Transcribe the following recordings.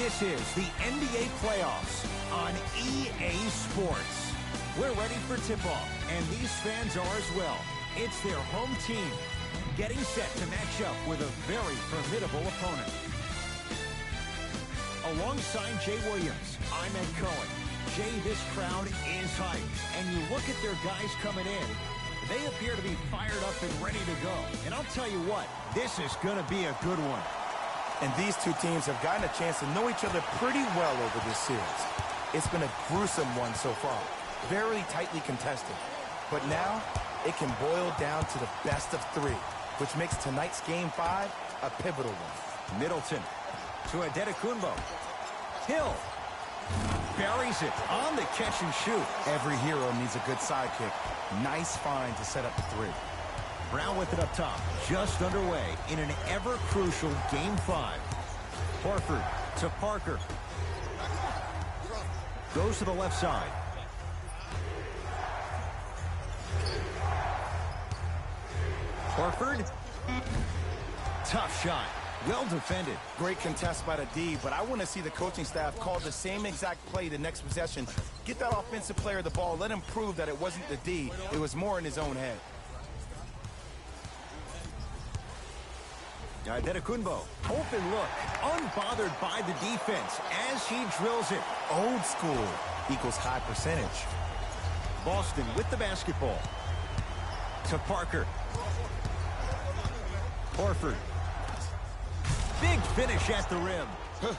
This is the NBA playoffs on EA Sports. We're ready for tip-off, and these fans are as well. It's their home team getting set to match up with a very formidable opponent. Alongside Jay Williams, I'm Ed Cohen. Jay, this crowd is hyped, and you look at their guys coming in, they appear to be fired up and ready to go. And I'll tell you what, this is going to be a good one. And these two teams have gotten a chance to know each other pretty well over this series. It's been a gruesome one so far, very tightly contested. But now, it can boil down to the best of three, which makes tonight's Game 5 a pivotal one. Middleton to Adetokunbo. Hill buries it on the catch and shoot. Every hero needs a good sidekick. Nice find to set up the three. Brown with it up top, just underway in an ever-crucial Game 5. Horford to Parker. Goes to the left side. Horford. Tough shot. Well defended. Great contest by the D, but I want to see the coaching staff call the same exact play the next possession. Get that offensive player the ball. Let him prove that it wasn't the D. It was more in his own head. Adetokunbo, open look, unbothered by the defense as he drills it. Old school equals high percentage. Boston with the basketball. To Parker. Horford. Big finish at the rim.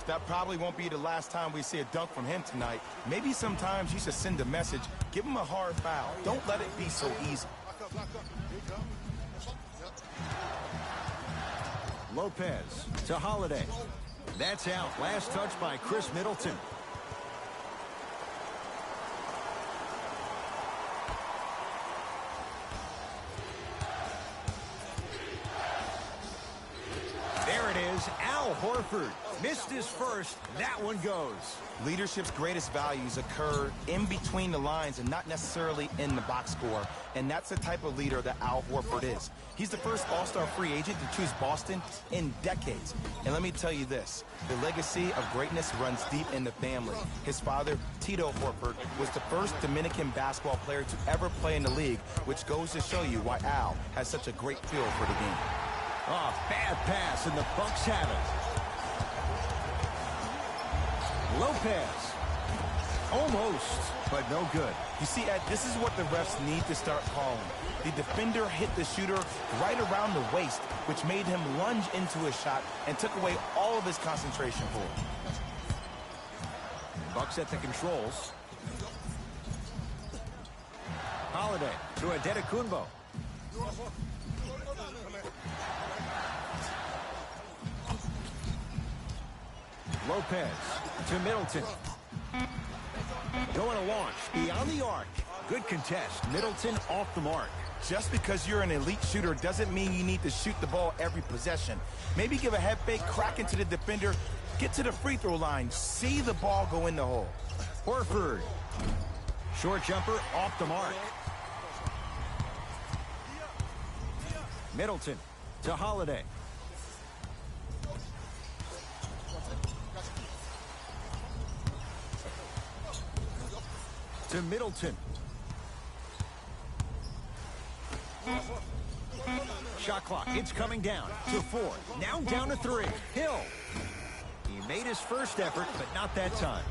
That probably won't be the last time we see a dunk from him tonight. Maybe sometimes you should send a message. Give him a hard foul. Don't let it be so easy. Lopez to Holiday. That's out. Last touch by Chris Middleton. There it is. Al Horford missed his first. That one goes. Leadership's greatest values occur in between the lines and not necessarily in the box score. And that's the type of leader that Al Horford is. He's the first all-star free agent to choose Boston in decades. And let me tell you this, the legacy of greatness runs deep in the family. His father, Tito Horford, was the first Dominican basketball player to ever play in the league, which goes to show you why Al has such a great feel for the game. Oh, bad pass, and the Bucks have it. Lopez. Almost, but no good. You see, Ed, this is what the refs need to start calling. The defender hit the shooter right around the waist, which made him lunge into his shot and took away all of his concentration for him. Bucks at the controls. Holiday to Adetokunbo. Lopez to Middleton. Going to launch beyond the arc. Good contest. Middleton off the mark. Just because you're an elite shooter doesn't mean you need to shoot the ball every possession. Maybe give a head fake, crack into the defender, get to the free throw line, see the ball go in the hole. Horford. Short jumper off the mark. Middleton to Holiday. To Middleton. Shot clock, it's coming down to 4. Now down to 3. Hill. He made his first effort, but not that time.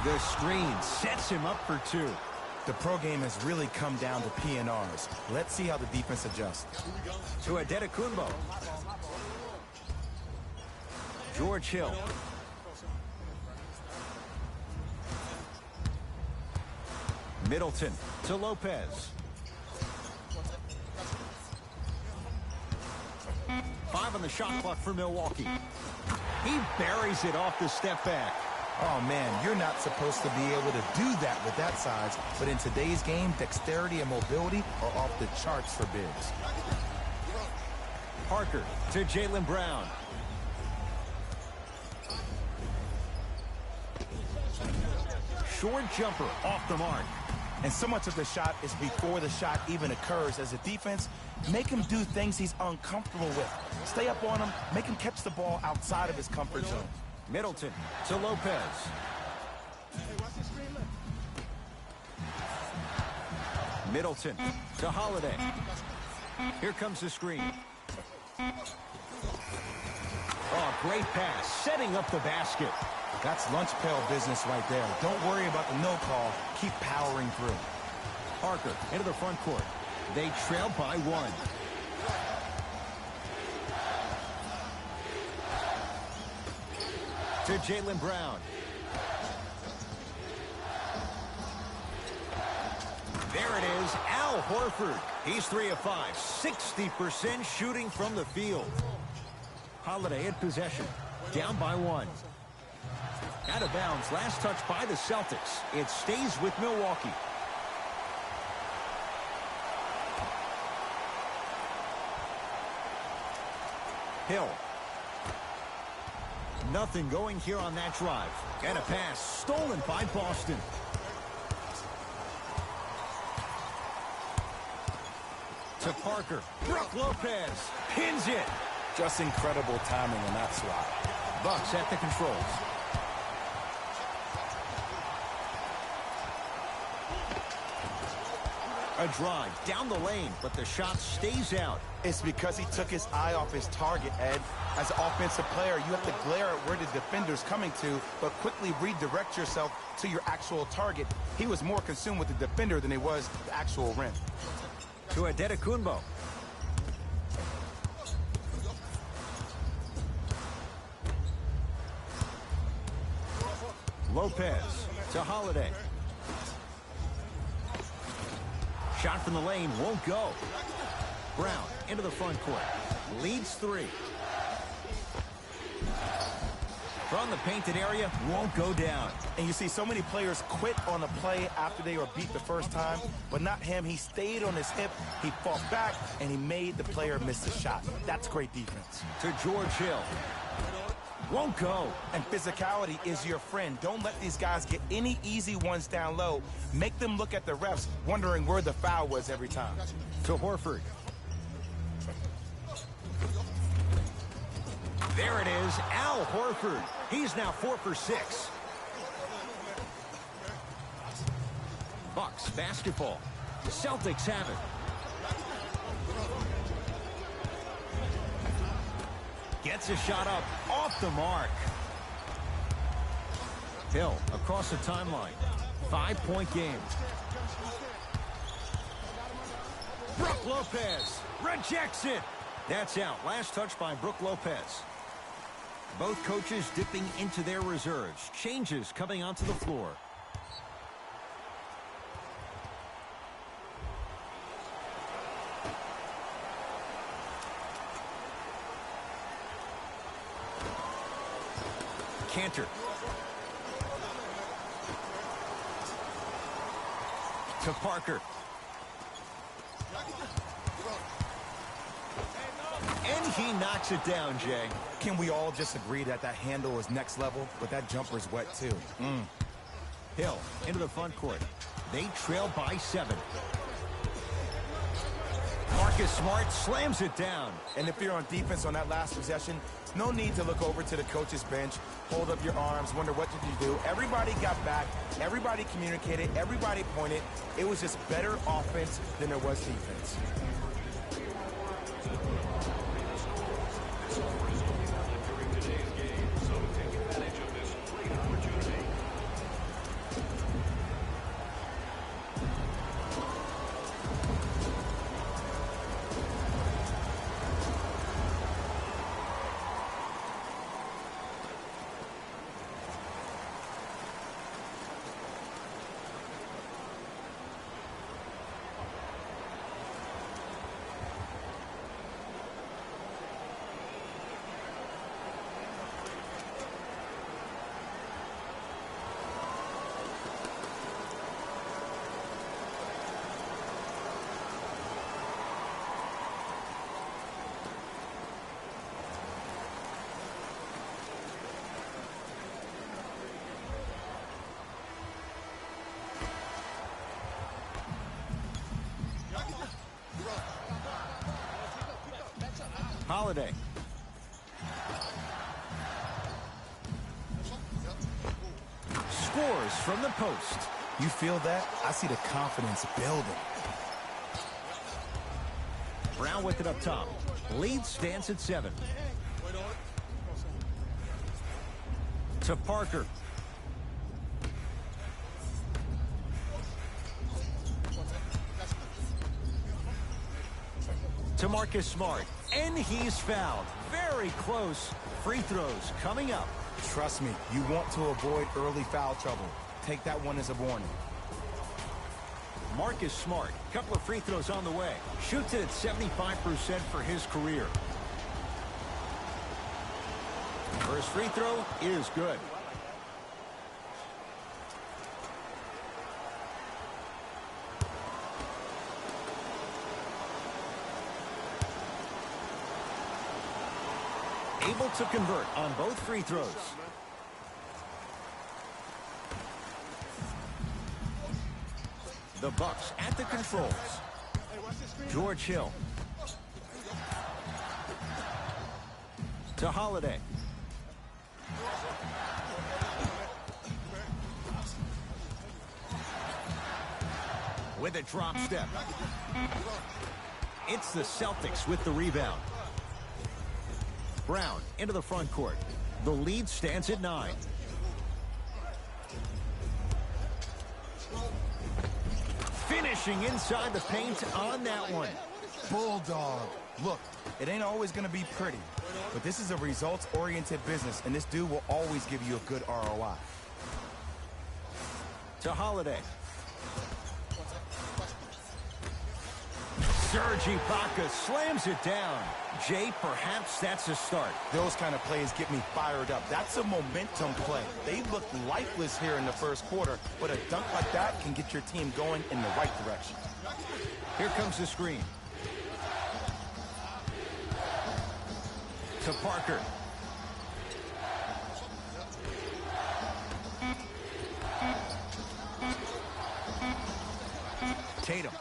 The screen sets him up for 2. The pro game has really come down to P&Rs. Let's see how the defense adjusts. To Adetokunbo. George Hill. Middleton to Lopez. 5 on the shot clock for Milwaukee. He buries it off the step back. Oh, man, you're not supposed to be able to do that with that size, but in today's game, dexterity and mobility are off the charts for bigs. Parker to Jaylen Brown. Short jumper off the mark. And so much of the shot is before the shot even occurs. As a defense, make him do things he's uncomfortable with. Stay up on him, make him catch the ball outside of his comfort zone. Middleton to Lopez. Middleton to Holiday. Here comes the screen. Oh, great pass, setting up the basket. That's lunch pail business right there. Don't worry about the no call. Keep powering through. Parker into the front court. They trail by 1. To Jaylen Brown. There it is, Al Horford. He's 3 of 5, 60% shooting from the field. Holiday in possession, down by 1. Out of bounds, last touch by the Celtics. It stays with Milwaukee. Hill. Nothing going here on that drive. And a pass stolen by Boston. To Parker. Brook Lopez pins it. Just incredible timing on that swat. Bucks at the controls. A drive down the lane, but the shot stays out. It's because he took his eye off his target, Ed. As an offensive player, you have to glare at where the defender's coming to, but quickly redirect yourself to your actual target. He was more consumed with the defender than he was the actual rim. To Adetokunbo. Lopez to Holiday. Shot from the lane won't go. Brown into the front court. Leads 3. From the painted area, won't go down. And you see so many players quit on a play after they were beat the first time, but not him. He stayed on his hip, he fought back, and he made the player miss the shot. That's great defense. To George Hill. Won't go. And physicality is your friend. Don't let these guys get any easy ones down low. Make them look at the refs, wondering where the foul was every time. To Horford. There it is, Al Horford. He's now 4 for 6. Bucks basketball. The Celtics have it. Gets a shot up, off the mark. Hill across the timeline. 5-point game. Brook Lopez rejects it. That's out. Last touch by Brook Lopez. Both coaches dipping into their reserves. Changes coming onto the floor. Cantor. To Parker. And he knocks it down, Jay. Can we all just agree that that handle is next level, but that jumper's wet too? Hill into the front court. They trail by 7. Marcus Smart slams it down. And if you're on defense on that last possession, no need to look over to the coach's bench, hold up your arms, wonder what did you do. Everybody got back, everybody communicated, everybody pointed. It was just better offense than there was defense. Holiday. Scores from the post. You feel that? I see the confidence building. Brown with it up top. Lead stands at 7. To Parker. To Marcus Smart. And he's fouled. Very close. Free throws coming up. Trust me, you want to avoid early foul trouble. Take that one as a warning. Marcus Smart, couple of free throws on the way. Shoots it at 75% for his career. First free throw is good. Able to convert on both free throws. The Bucks at the controls. George Hill. To Holiday. With a drop step. It's the Celtics with the rebound. Brown into the front court. The lead stands at 9. Finishing inside the paint on that one. Bulldog. Look, it ain't always going to be pretty, but this is a results-oriented business, and this dude will always give you a good ROI. To Holiday. Serge Ibaka slams it down. Jay, perhaps that's a start. Those kind of plays get me fired up. That's a momentum play. They looked lifeless here in the first quarter, but a dunk like that can get your team going in the right direction. Here comes the screen. To Parker. Tatum.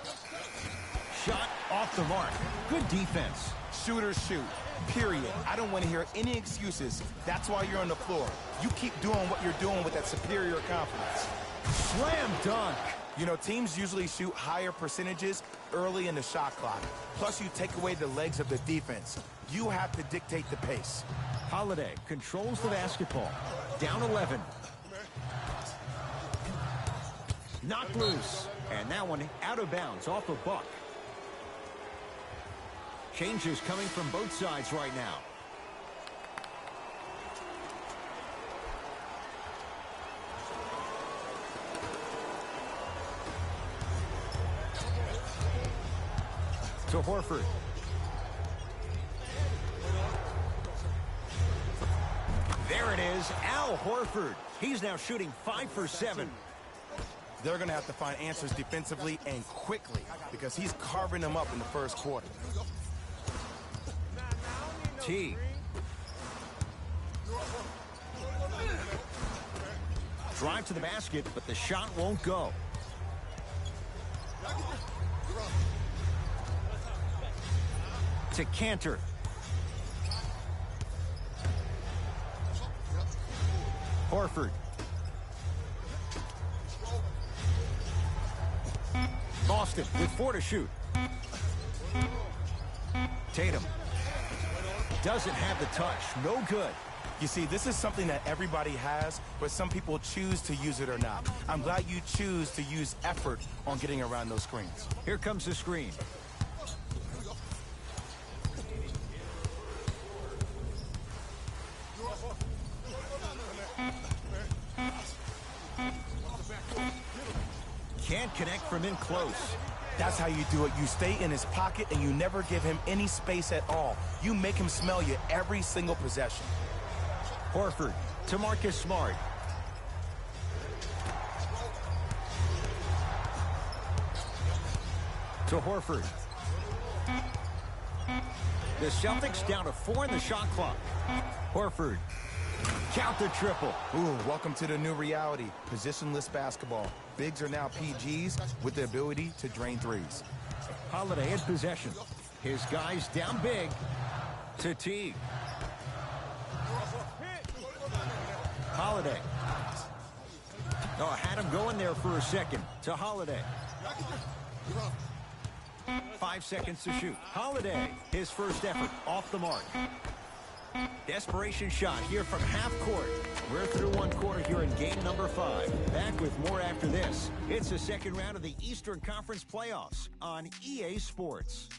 Shot off the mark. Good defense. Shooters shoot, period. I don't want to hear any excuses. That's why you're on the floor. You keep doing what you're doing with that superior confidence. Slam dunk. You know, teams usually shoot higher percentages early in the shot clock. Plus, you take away the legs of the defense. You have to dictate the pace. Holiday controls the basketball. Down 11. Knocked loose. And that one out of bounds off a buck. Changes coming from both sides right now. To Horford. There it is, Al Horford. He's now shooting 5 for 7. They're going to have to find answers defensively and quickly because he's carving them up in the first quarter. T. Drive to the basket, but the shot won't go. To Cantor. Horford. Boston with 4 to shoot. Tatum. Doesn't have the touch. No good. You see, this is something that everybody has, but some people choose to use it or not. I'm glad you choose to use effort on getting around those screens. Here comes the screen. Can't connect from in close. That's how you do it. You stay in his pocket and you never give him any space at all. You make him smell you every single possession. Horford to Marcus Smart. To Horford. The Celtics down to 4 in the shot clock. Horford. Count the triple. Ooh, welcome to the new reality. Positionless basketball. Bigs are now PGs with the ability to drain threes. Holiday in possession. His guys down big. To Teague. Holiday. Oh, had him going there for a second. To Holiday. 5 seconds to shoot. Holiday, his first effort, off the mark. Desperation shot here from half court. We're through one quarter here in game number 5. Back with more after this. It's the second round of the Eastern Conference playoffs on EA Sports.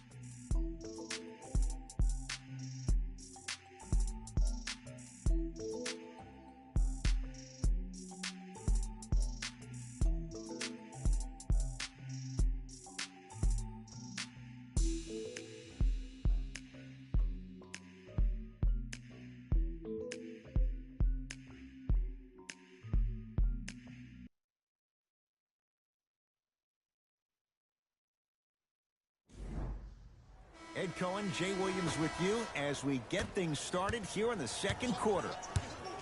Ed Cohen, Jay Williams with you as we get things started here in the second quarter.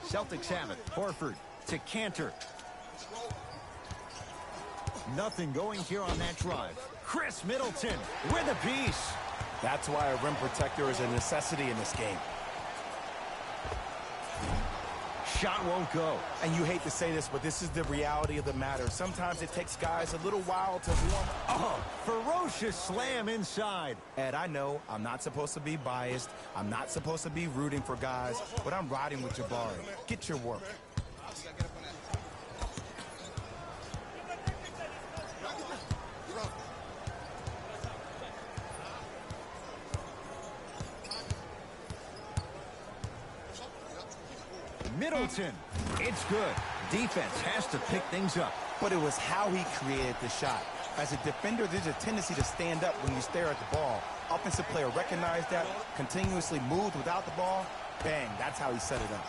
Celtics have it. Horford to Cantor. Nothing going here on that drive. Chris Middleton with a piece. That's why a rim protector is a necessity in this game. Shot won't go. And you hate to say this, but this is the reality of the matter. Sometimes it takes guys a little while to warm up. Oh, ferocious slam inside. Ed, I know I'm not supposed to be biased. I'm not supposed to be rooting for guys, but I'm riding with Jabari. Get your work. Middleton. It's good. Defense has to pick things up. But it was how he created the shot. As a defender, there's a tendency to stand up when you stare at the ball. Offensive player recognized that, continuously moved without the ball. Bang, that's how he set it up.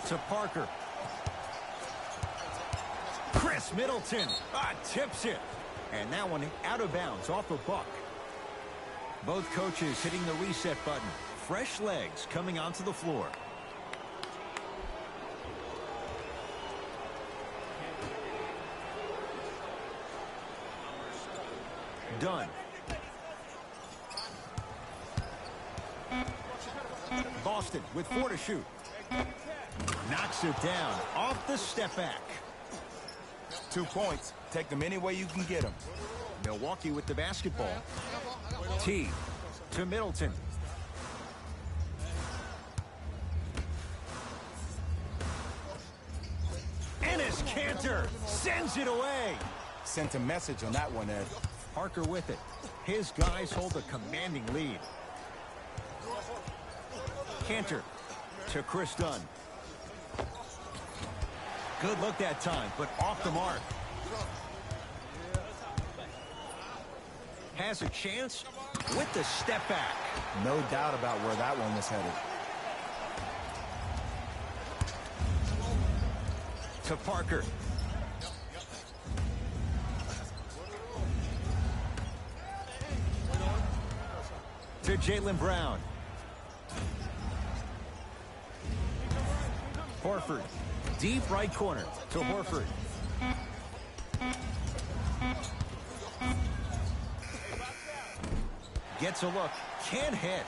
To Parker. Chris Middleton. Tips it. And that one out of bounds off a buck. Both coaches hitting the reset button. Fresh legs coming onto the floor. Done. Boston with 4 to shoot. Knocks it down off the step back. 2 points. Take them any way you can get them. Milwaukee with the basketball. T to Middleton. Enes Kanter sends it away. Sent a message on that one, Ed. Parker with it. His guys hold a commanding lead. Kanter to Chris Dunn. Good look that time, but off the mark. Has a chance with the step back. No doubt about where that one was headed. To Parker. To Jaylen Brown. Horford. Deep right corner to Horford. Gets a look. Can't hit.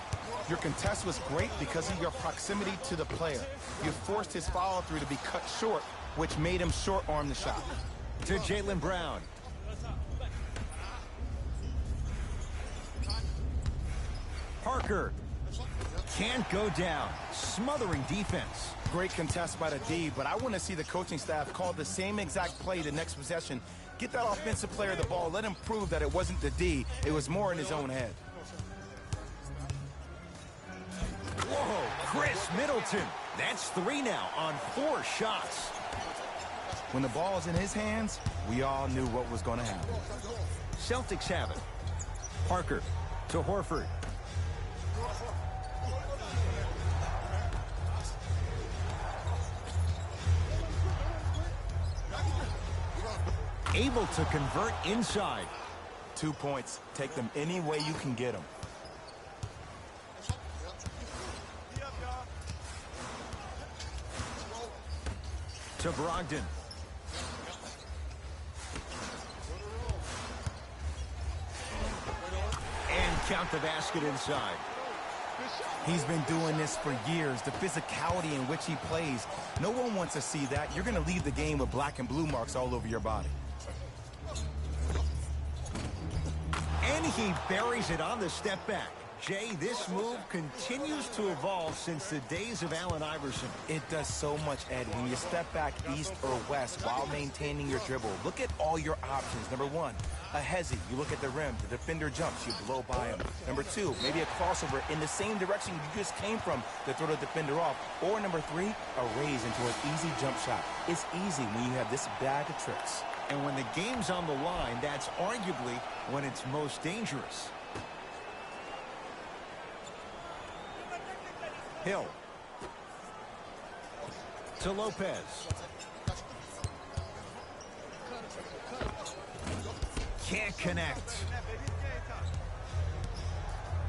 Your contest was great because of your proximity to the player. You forced his follow-through to be cut short, which made him short-arm the shot. To Jaylen Brown. Parker. Can't go down. Smothering defense. Great contest by the D, but I want to see the coaching staff call the same exact play the next possession. Get that offensive player the ball. Let him prove that it wasn't the D. It was more in his own head. Whoa, Chris Middleton. That's 3 now on 4 shots. When the ball is in his hands, we all knew what was going to happen. Celtics have it. Parker to Horford. Able to convert inside. 2 points. Take them any way you can get them. To Brogdon. And Count the basket inside. He's been doing this for years. The physicality in which he plays. No one wants to see that. You're going to leave the game with black and blue marks all over your body. And he buries it on the step back. Jay, this move continues to evolve since the days of Allen Iverson. It does so much, Ed. When you step back east or west while maintaining your dribble, look at all your options. Number one, a hezzy. You look at the rim. The defender jumps. You blow by him. Number two, maybe a crossover in the same direction you just came from to throw the defender off. Or number three, a raise into an easy jump shot. It's easy when you have this bag of tricks. And when the game's on the line, that's arguably when it's most dangerous. Hill. To Lopez. Can't connect.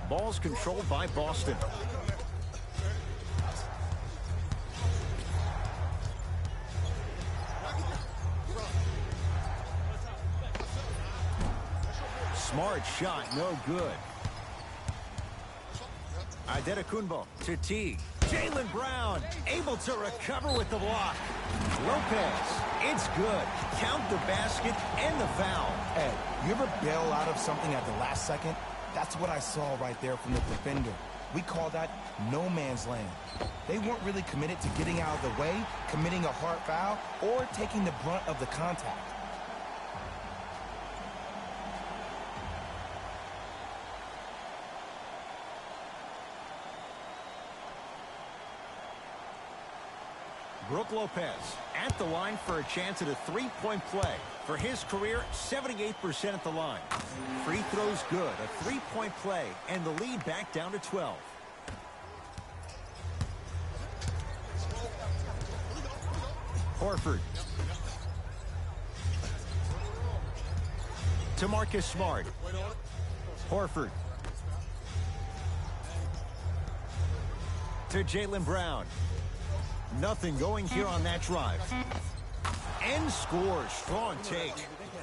Ball's controlled by Boston. Smart shot, no good. Adetokunbo to Teague. Jaylen Brown able to recover with the block. Lopez, it's good. Count the basket and the foul. Ed, you ever bail out of something at the last second? That's what I saw right there from the defender. We call that no man's land. They weren't really committed to getting out of the way, committing a hard foul, or taking the brunt of the contact. Brook Lopez at the line for a chance at a three-point play. For his career, 78% at the line. Free throws good, a three-point play, and the lead back down to 12. Horford. To Marcus Smart. Horford. To Jaylen Brown. Nothing going here on that drive. And scores. Strong take.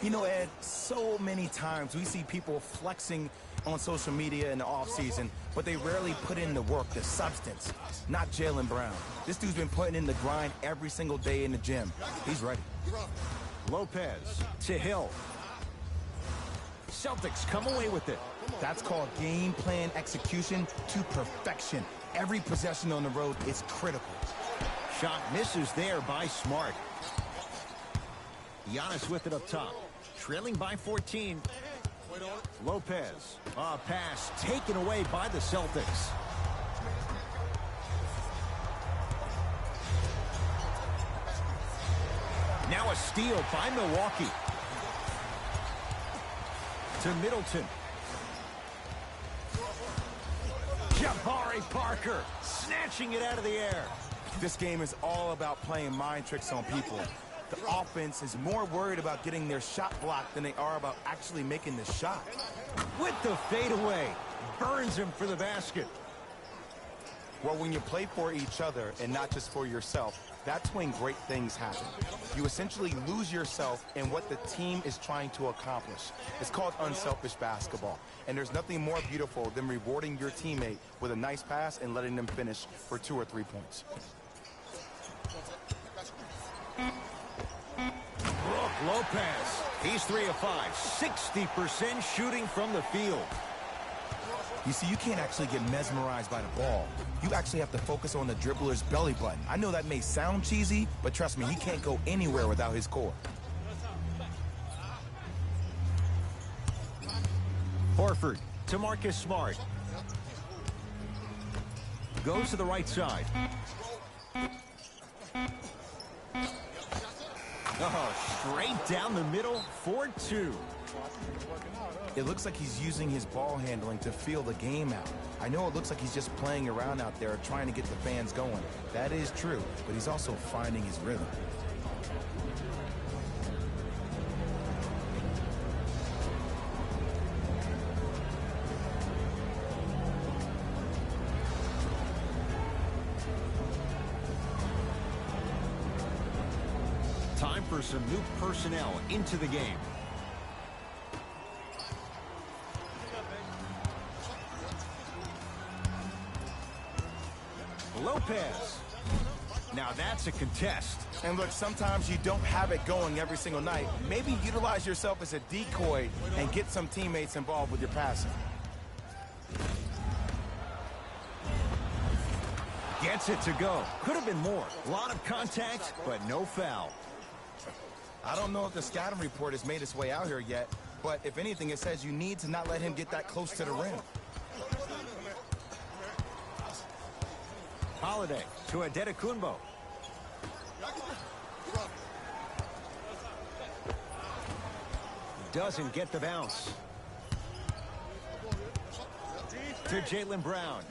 You know, Ed, so many times we see people flexing on social media in the offseason, but they rarely put in the work, the substance. Not Jaylen Brown. This dude's been putting in the grind every single day in the gym. He's ready. Lopez to Hill. Celtics come away with it. That's called game plan execution to perfection. Every possession on the road is critical. Shot misses there by Smart. Giannis with it up top. Trailing by 14. Lopez. A pass taken away by the Celtics. Now a steal by Milwaukee. To Middleton. Jabari Parker snatching it out of the air. This game is all about playing mind tricks on people. The offense is more worried about getting their shot blocked than they are about actually making the shot. With the fadeaway. Burns him for the basket. Well, when you play for each other and not just for yourself, that's when great things happen. You essentially lose yourself in what the team is trying to accomplish. It's called unselfish basketball. And there's nothing more beautiful than rewarding your teammate with a nice pass and letting them finish for 2 or 3 points. Brook Lopez. He's 3 of 5. 60% shooting from the field. You see, you can't actually get mesmerized by the ball. You actually have to focus on the dribbler's belly button. I know that may sound cheesy, but trust me, he can't go anywhere without his core. Horford to Marcus Smart. Goes to the right side. Oh, straight down the middle, 4-2. It looks like he's using his ball handling to feel the game out. I know it looks like he's just playing around out there trying to get the fans going. That is true, but he's also finding his rhythm. Time for some new personnel into the game. Lopez. Now that's a contest. And look, sometimes you don't have it going every single night. Maybe utilize yourself as a decoy and get some teammates involved with your passing. Gets it to go. Could have been more. A lot of contact, but no foul. I don't know if the scouting report has made its way out here yet, but if anything, it says you need to not let him get that close to the rim. Holiday to Adetokunbo. Doesn't get the bounce. To Jaylen Brown.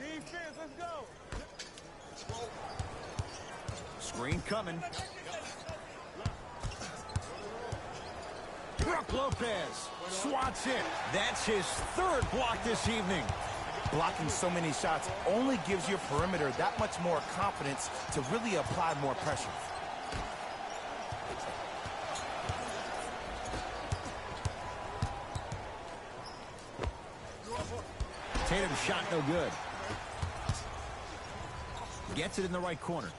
Screen coming. Brook Lopez swats it. That's his third block this evening. Blocking so many shots only gives your perimeter that much more confidence to really apply more pressure. Tatum's shot no good. Gets it in the right corner.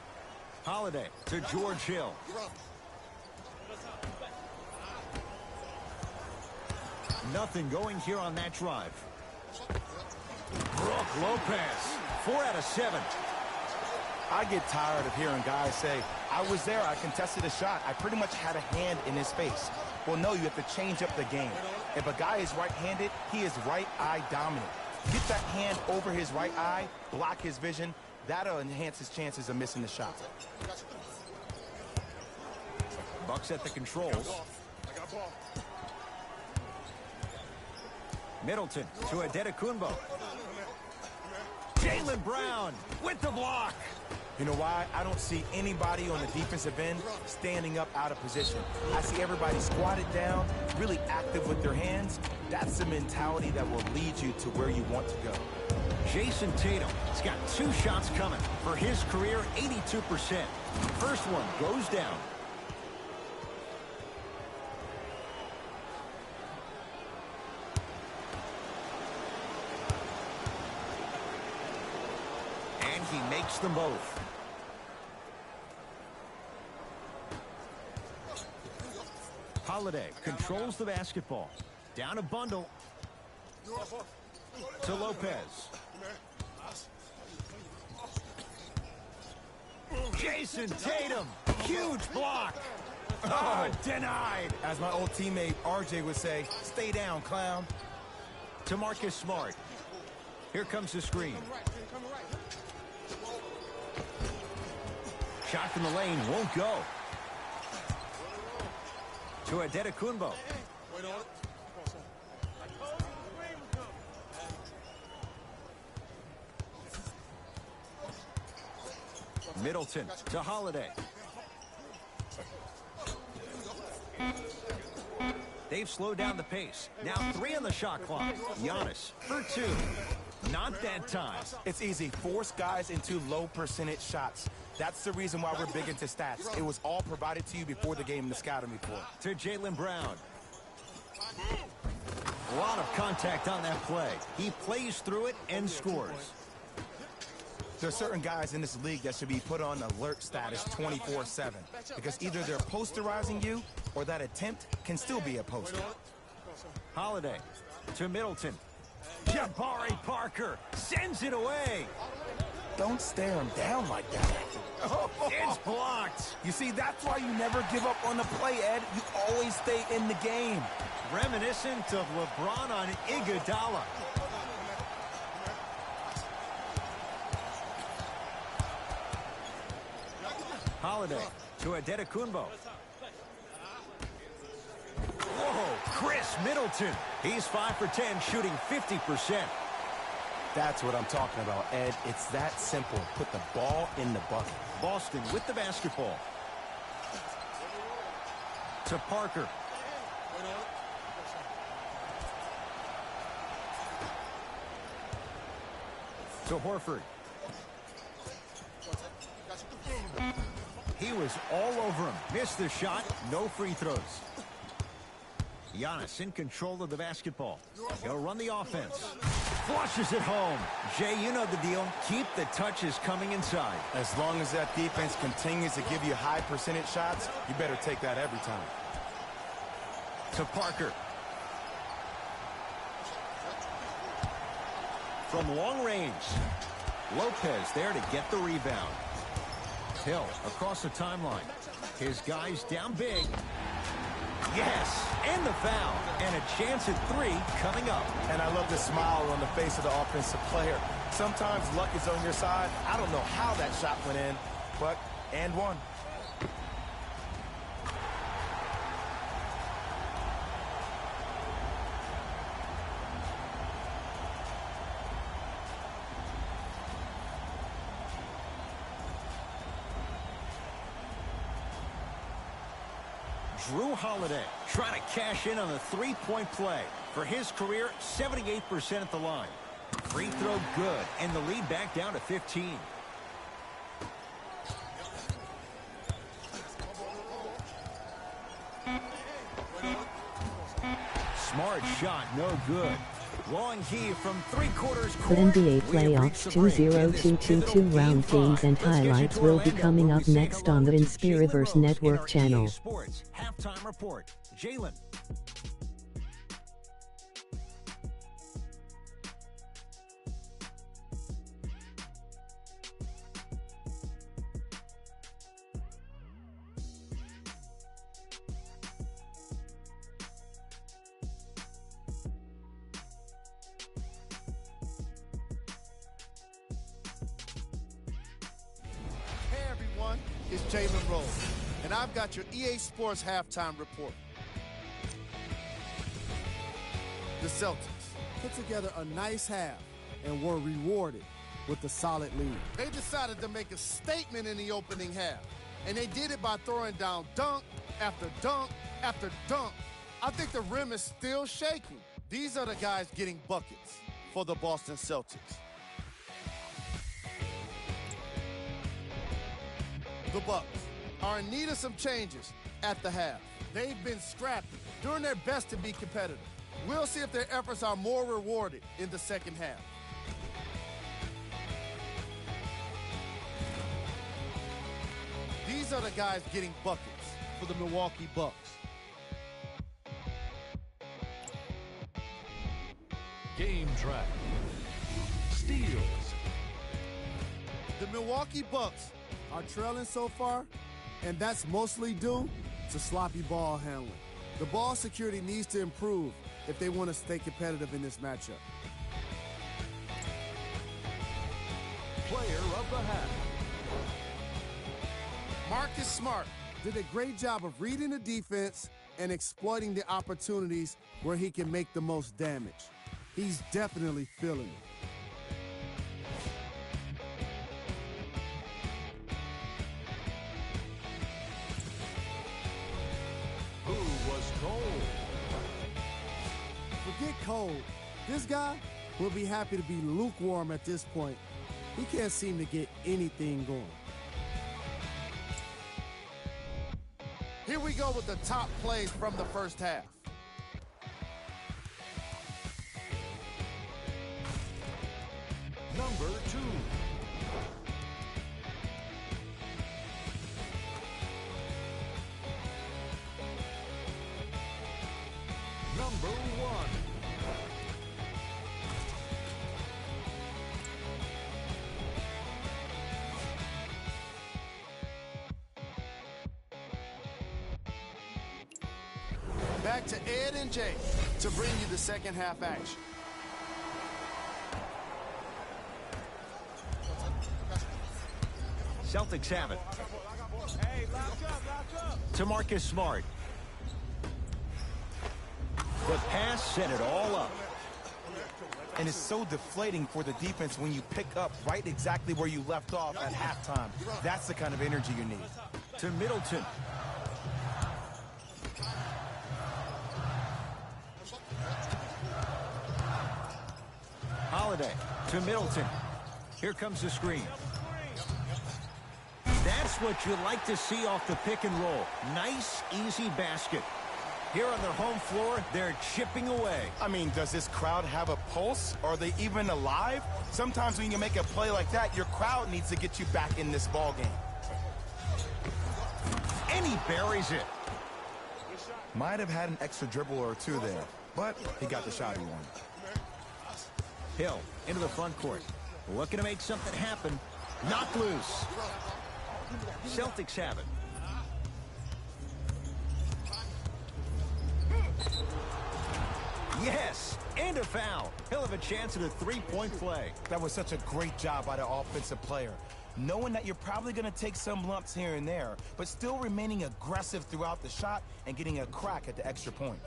Holiday to George Hill. Nothing going here on that drive. Brook Lopez, 4 out of 7. I get tired of hearing guys say, I was there, I contested a shot, I pretty much had a hand in his face. Well, no, you have to change up the game. If a guy is right-handed, he is right eye dominant. Get that hand over his right eye, block his vision. That'll enhance his chances of missing the shot. Bucks at the controls. Middleton to Adetokunbo. Jaylen Brown with the block. You know why? I don't see anybody on the defensive end standing up out of position. I see everybody squatted down, really active with their hands. That's the mentality that will lead you to where you want to go. Jason Tatum has got 2 shots coming. For his career, 82%. First one goes down. And he makes them both. Holiday controls the basketball. Down a bundle. To Lopez. Jason Tatum. Huge block. Oh, denied. As my old teammate RJ would say, stay down, clown. To Marcus Smart. Here comes the screen. Shot from the lane won't go. To Adetokunbo. Middleton to Holiday. They've slowed down the pace. Now 3 on the shot clock. Giannis for 2. Not that time. It's easy. Force guys into low percentage shots. That's the reason why we're big into stats. It was all provided to you before the game in the scouting report. To Jaylen Brown. A lot of contact on that play. He plays through it and scores. There are certain guys in this league that should be put on alert status 24/7 because either they're posterizing you or that attempt can still be a poster. Holiday to Middleton. Jabari Parker sends it away. Don't stare him down like that. It's blocked. You see, that's why you never give up on the play, Ed. You always stay in the game. Reminiscent of LeBron on Iguodala. Holiday to Adetokunbo. Whoa, Chris Middleton. He's 5 for 10, shooting 50%. That's what I'm talking about, Ed. It's that simple. Put the ball in the bucket. Boston with the basketball. To Parker. To Horford. He was all over him. Missed the shot. No free throws. Giannis in control of the basketball. He'll run the offense. Flushes it home. Jay, you know the deal. Keep the touches coming inside. As long as that defense continues to give you high percentage shots, you better take that every time. To Parker. From long range. Lopez there to get the rebound. Hill across the timeline. His guys down big. Yes, and the foul. And a chance at 3 coming up. And I love the smile on the face of the offensive player. Sometimes luck is on your side. I don't know how that shot went in, but and one. Drew Holiday trying to cash in on a three-point play. For his career, 78% at the line. Free throw good, and the lead back down to 15. Smart shot, no good. MILWAUKEE from three-quarters court. NBA playoffs 2022 round games and highlights will be coming up next on the Inspiraverse Network channel. Sports halftime report. Jalen. It's Jalen Rose, and I've got your EA Sports halftime report. The Celtics put together a nice half and were rewarded with a solid lead. They decided to make a statement in the opening half, and they did it by throwing down dunk after dunk after dunk. I think the rim is still shaking. These are the guys getting buckets for the Boston Celtics. The Bucks are in need of some changes at the half. They've been scrappy, doing their best to be competitive. We'll see if their efforts are more rewarded in the second half. These are the guys getting buckets for the Milwaukee Bucks. Game track. Steals. The Milwaukee Bucks are trailing so far, and that's mostly due to sloppy ball handling. The ball security needs to improve if they want to stay competitive in this matchup. Player of the half. Marcus Smart did a great job of reading the defense and exploiting the opportunities where he can make the most damage. He's definitely feeling it. Forget cold. This guy will be happy to be lukewarm at this point. He can't seem to get anything going. Here we go with the top plays from the first half. Number 2. Number 1. Back to Ed and Jay to bring you the second half action. Celtics have it. To Marcus Smart. The pass set it all up. And it's so deflating for the defense when you pick up right exactly where you left off at halftime. That's the kind of energy you need. To Middleton. Holiday to Middleton. Here comes the screen. That's what you like to see off the pick and roll. Nice, easy basket. Here on their home floor, they're chipping away. I mean, does this crowd have a pulse? Are they even alive? Sometimes when you make a play like that, your crowd needs to get you back in this ball game. And he buries it. Might have had an extra dribble or two there, but he got the shot he wanted. Hill into the front court. Looking to make something happen. Knocked loose. Celtics have it. Yes, and a foul. He'll have a chance at a three-point play. That was such a great job by the offensive player. Knowing that you're probably going to take some lumps here and there, but still remaining aggressive throughout the shot and getting a crack at the extra point.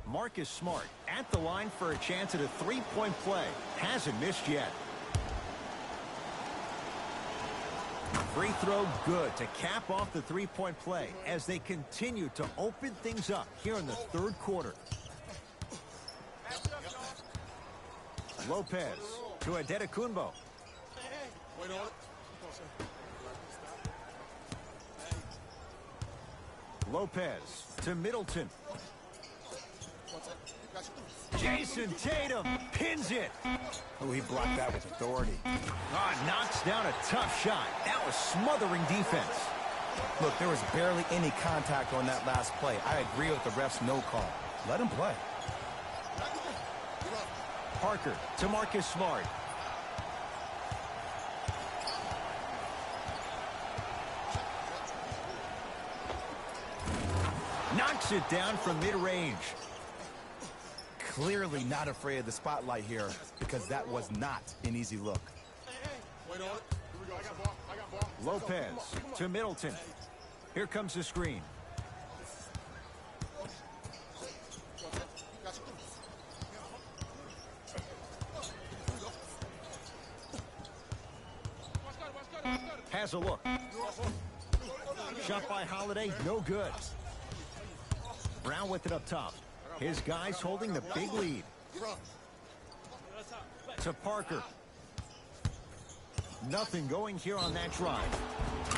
Marcus Smart at the line for a chance at a three-point play. Hasn't missed yet. Free throw good to cap off the three-point play as they continue to open things up here in the third quarter. Lopez to Adetokunbo. Lopez to Middleton. Jason Tatum pins it. Oh, he blocked that with authority. Knocks down a tough shot. That was smothering defense. Look, there was barely any contact on that last play. I agree with the ref's no call. Let him play. Parker to Marcus Smart. Knocks it down from mid-range. Clearly not afraid of the spotlight here because that was not an easy look. Lopez to Middleton. Here comes the screen. Has a look. Shot by Holiday, no good. Brown with it up top. His guys holding the big lead. To Parker. Nothing going here on that drive.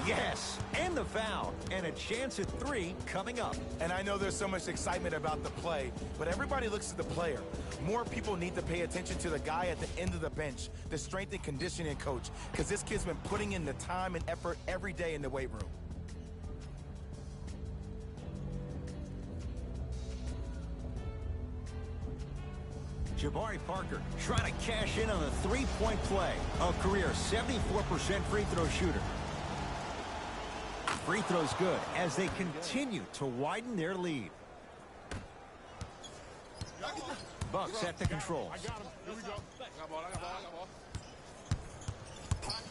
Yes, and the foul. And a chance at three coming up. And I know there's so much excitement about the play, but everybody looks at the player. More people need to pay attention to the guy at the end of the bench, the strength and conditioning coach, because this kid's been putting in the time and effort every day in the weight room. Jabari Parker trying to cash in on the three-point play. A career 74% free throw shooter. Free throws good as they continue to widen their lead. Bucks at the controls.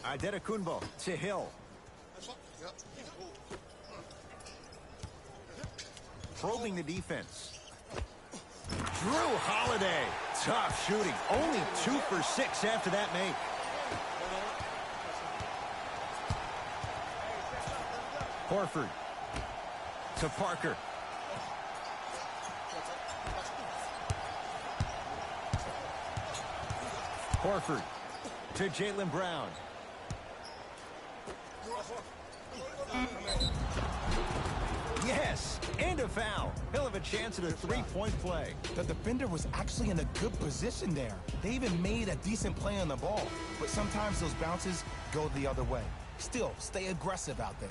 Adetokunbo to Hill. Probing the defense. Drew Holiday. Tough shooting. Only 2 for 6 after that make. Horford to Parker. Horford to Jaylen Brown. Yes, and a foul. He'll have a chance at a three-point play. The defender was actually in a good position there. They even made a decent play on the ball, but sometimes those bounces go the other way. Still, stay aggressive out there.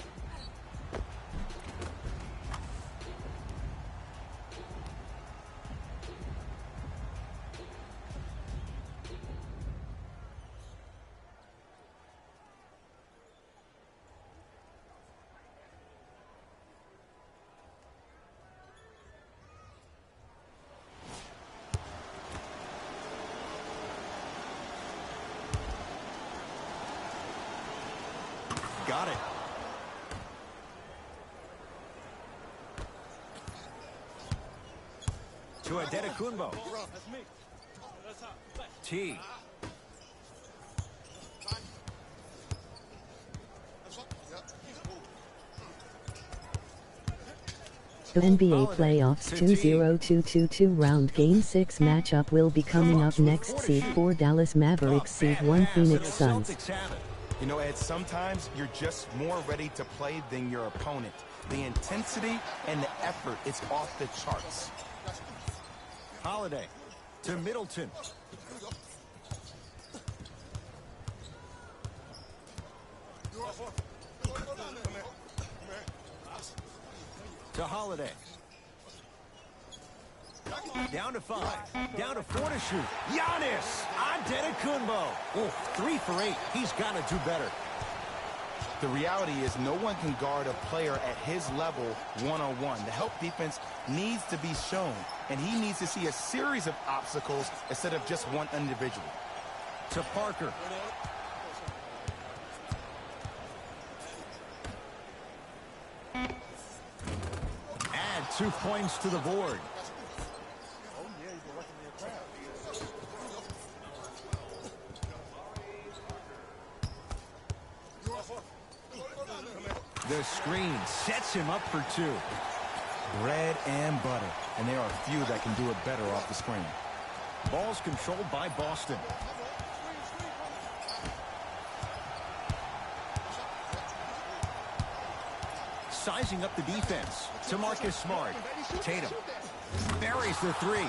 Got it. To Adetokunbo. T. The NBA Playoffs 2022 round Game 6 matchup will be coming up next. Seed 4 Dallas Mavericks, Seed 1 Phoenix Suns. You know, Ed, sometimes you're just more ready to play than your opponent. The intensity and the effort is off the charts. Holiday to Middleton. To Holiday. Down to 5. Down to 4 to shoot. Giannis Antetokounmpo. Oh, 3 for 8. He's got to do better. The reality is no one can guard a player at his level one-on-one. The help defense needs to be shown, and he needs to see a series of obstacles instead of just one individual. To Parker. Add 2 points to the board. The screen sets him up for 2. Bread and butter, and there are a few that can do it better off the screen. Ball's controlled by Boston. Sizing up the defense to Marcus Smart. Tatum buries the 3.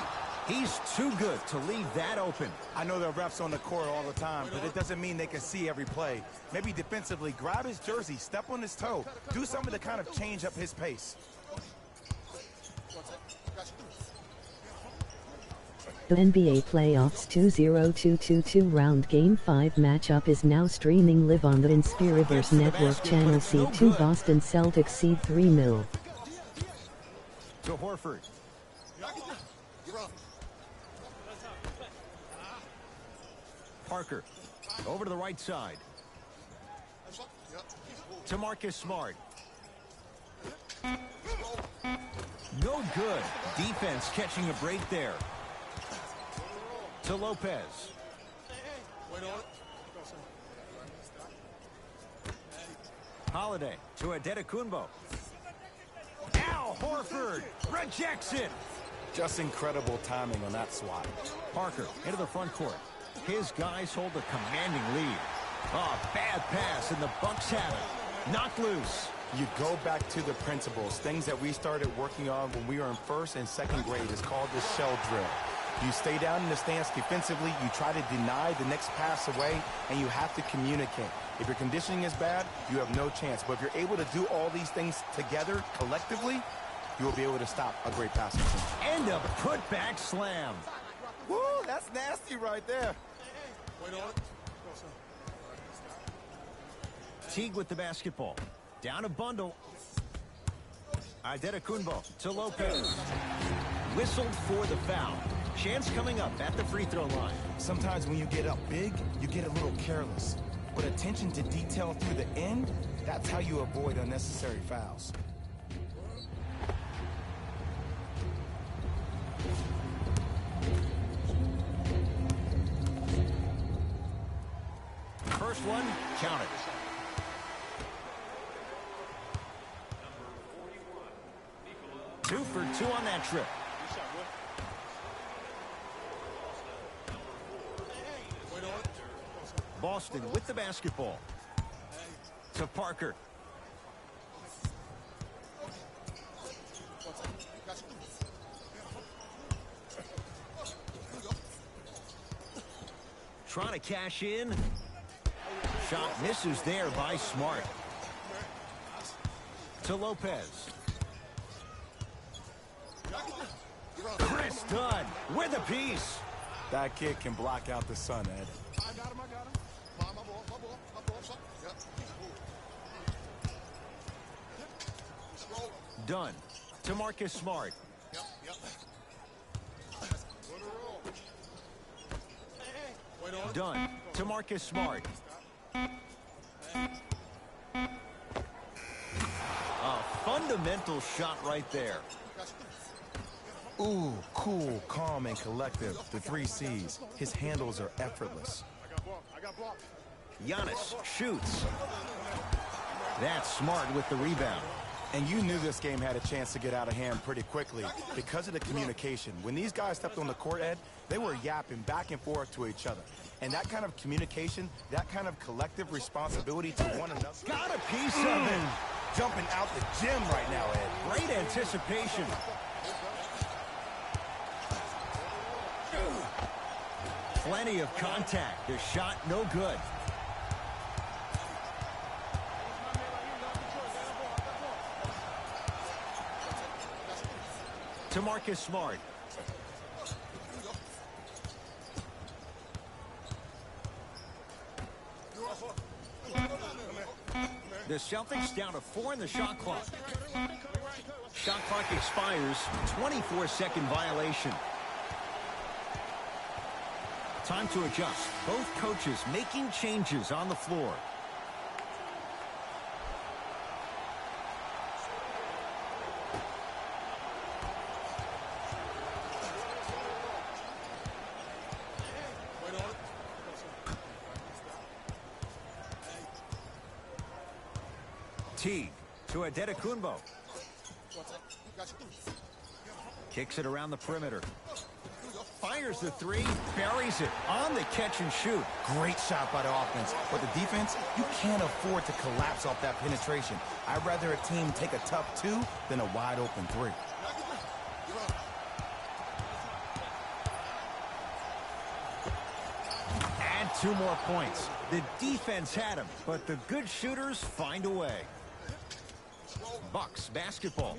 He's too good to leave that open. I know there are refs on the court all the time, but it doesn't mean they can see every play. Maybe defensively, grab his jersey, step on his toe, do something to kind of change up his pace. The NBA Playoffs 2022 round Game 5 matchup is now streaming live on the Inspiriverse Network channel. Seed 2 Boston Celtics, Seed 3 Mill. To Horford. Parker over to the right side. To Marcus Smart. No good. Defense catching a break there. To Lopez. Holiday to Antetokounmpo. Al Horford rejects it. Just incredible timing on that swat. Parker into the front court. His guys hold a commanding lead. Oh, bad pass, and the Bucks have it. Knocked loose. You go back to the principles, things that we started working on when we were in 1st and 2nd grade. It's called the shell drill. You stay down in the stance defensively, you try to deny the next pass away, and you have to communicate. If your conditioning is bad, you have no chance. But if you're able to do all these things together, collectively, you will be able to stop a great passing team. And a putback slam. Woo, that's nasty right there. Teague with the basketball. Down a bundle. Antetokounmpo to Lopez. Whistled for the foul. Chance coming up at the free throw line. Sometimes when you get up big, you get a little careless. But attention to detail through the end, that's how you avoid unnecessary fouls. First one, count it. Two for 2 on that trip. Boston with the basketball. To Parker. Trying to cash in. Shot misses there by Smart. To Lopez. Chris Dunn with a piece. That kid can block out the sun, Ed. I got him. My ball, son. Yep. Dunn to Marcus Smart. Yep. Dunn to Marcus Smart. A fundamental shot right there. Ooh, cool, calm, and collective. The 3 C's. His handles are effortless. I got blocked. Giannis shoots. That's Smart with the rebound. And you knew this game had a chance to get out of hand pretty quickly because of the communication. When these guys stepped on the court, Ed, they were yapping back and forth to each other. And that kind of communication, that kind of collective responsibility to one another. Got a piece of it. Jumping out the gym right now, Ed. Great anticipation. Plenty of contact. The shot no good. To Marcus Smart. The Celtics down to 4 in the shot clock. Shot clock expires. 24-second violation. Time to adjust. Both coaches making changes on the floor. Teague to Adetokunbo. Kicks it around the perimeter. Fires the three, buries it on the catch and shoot. Great shot by the offense. But the defense, you can't afford to collapse off that penetration. I'd rather a team take a tough 2 than a wide open 3. Add 2 more points. The defense had him, but the good shooters find a way. Bucks basketball.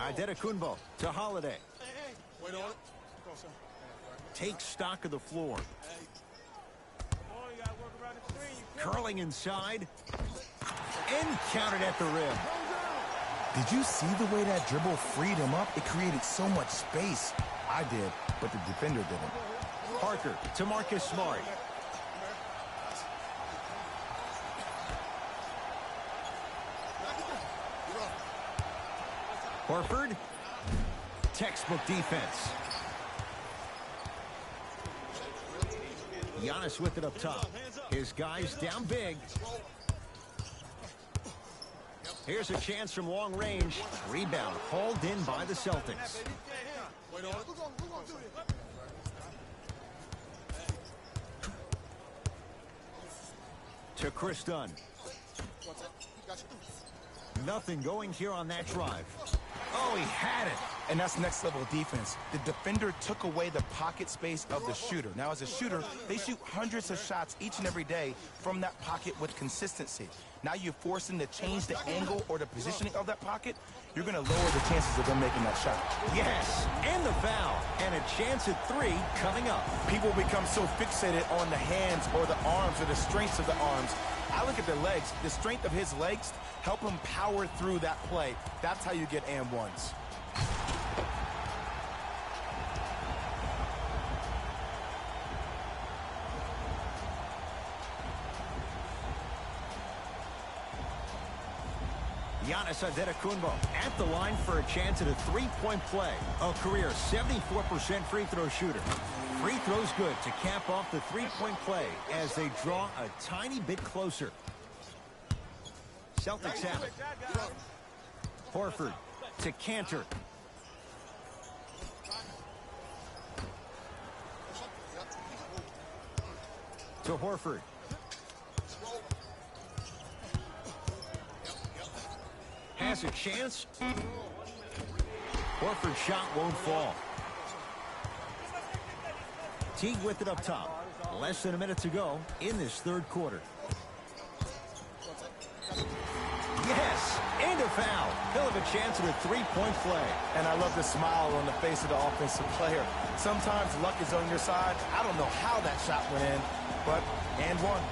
Adetokunbo to Holiday. Takes stock of the floor. Curling inside. And counted at the rim. Did you see the way that dribble freed him up? It created so much space. I did, but the defender didn't. Parker to Marcus Smart. Horford. Textbook defense. Giannis with it up top. His guys down big. Here's a chance from long range. Rebound hauled in by the Celtics. To Chris Dunn. Nothing going here on that drive. Oh, he had it. And that's next level defense. The defender took away the pocket space of the shooter. Now, as a shooter, they shoot hundreds of shots each and every day from that pocket with consistency. Now you force them to change the angle or the positioning of that pocket. You're going to lower the chances of them making that shot. Yes, and the foul. And a chance at 3 coming up. People become so fixated on the hands or the arms or the strengths of the arms. I look at the legs. The strength of his legs help him power through that play. That's how you get and ones. Giannis Adetokunbo at the line for a chance at a 3-point play. A career 74% free throw shooter. Free throws good to cap off the 3-point play as they draw a tiny bit closer. Celtics have it. Horford to Cantor. To Horford. Has a chance. Horford's shot won't fall. Teague with it up top. Less than a minute to go in this third quarter. Yes, and a foul. He'll have a chance at a 3-point play. And I love the smile on the face of the offensive player. Sometimes luck is on your side. I don't know how that shot went in, but and one.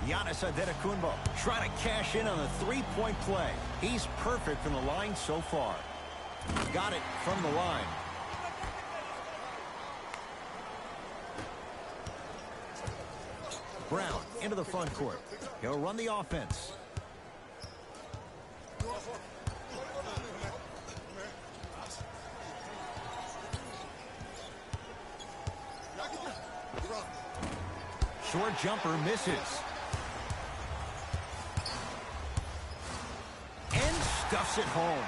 Giannis Adetokunbo trying to cash in on a 3-point play. He's perfect from the line so far. Got it from the line. Brown into the front court. He'll run the offense. Short jumper misses. And stuffs it home.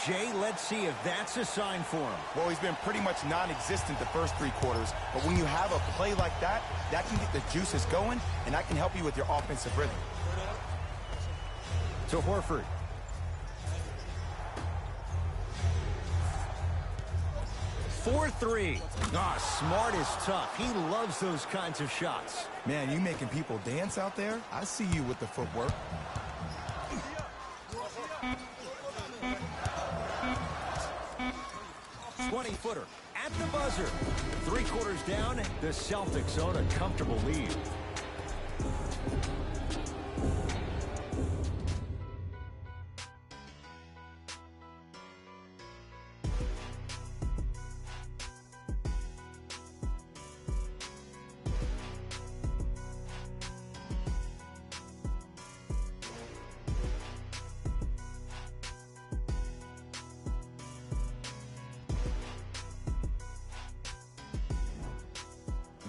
Jay, let's see if that's a sign for him. Well, he's been pretty much non-existent the first 3 quarters, but when you have a play like that, that can get the juices going, and that can help you with your offensive rhythm. To Horford. For 3. Smart is tough. He loves those kinds of shots. Man, you making people dance out there? I see you with the footwork. Footer at the buzzer. 3 quarters down, the Celtics own a comfortable lead.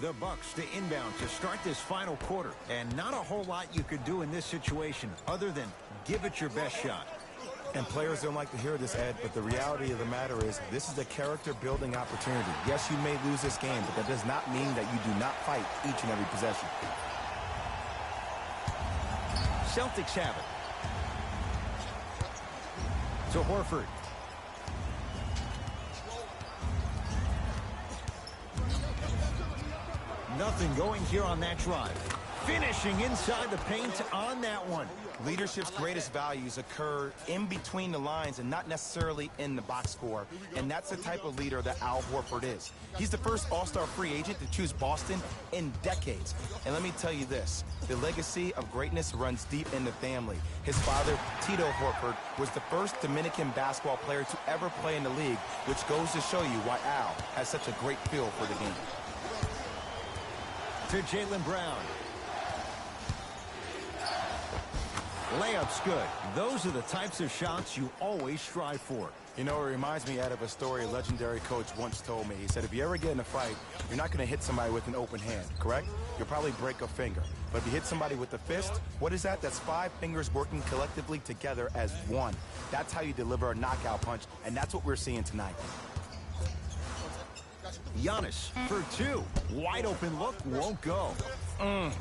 The Bucks to inbound to start this final quarter. And not a whole lot you could do in this situation other than give it your best shot. And players don't like to hear this, Ed, but the reality of the matter is this is a character-building opportunity. Yes, you may lose this game, but that does not mean that you do not fight each and every possession. Celtics have it. To Horford. Nothing going here on that drive. Finishing inside the paint on that one. Leadership's greatest values occur in between the lines and not necessarily in the box score. And that's the type of leader that Al Horford is. He's the first all-star free agent to choose Boston in decades. And let me tell you this, the legacy of greatness runs deep in the family. His father, Tito Horford, was the first Dominican basketball player to ever play in the league, which goes to show you why Al has such a great feel for the game. To Jaylen Brown. Layup's good. Those are the types of shots you always strive for. You know, it reminds me out of a story a legendary coach once told me. He said, if you ever get in a fight, you're not going to hit somebody with an open hand, correct? You'll probably break a finger. But if you hit somebody with a fist, what is that? That's 5 fingers working collectively together as one. That's how you deliver a knockout punch, and that's what we're seeing tonight. Giannis for 2. Wide open look won't go.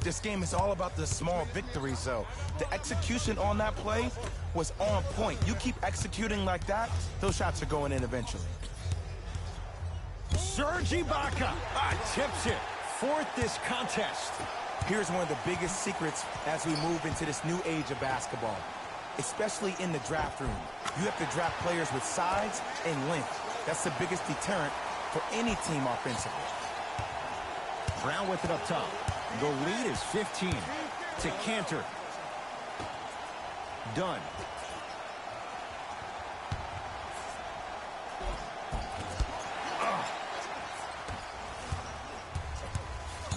This game is all about the small victories, though. The execution on that play was on point. You keep executing like that, those shots are going in eventually. Serge Ibaka tips it. 4th this contest. Here's one of the biggest secrets as we move into this new age of basketball, especially in the draft room. You have to draft players with size and length. That's the biggest deterrent for any team offensively. Brown with it up top. The lead is 15. To Cantor. Done.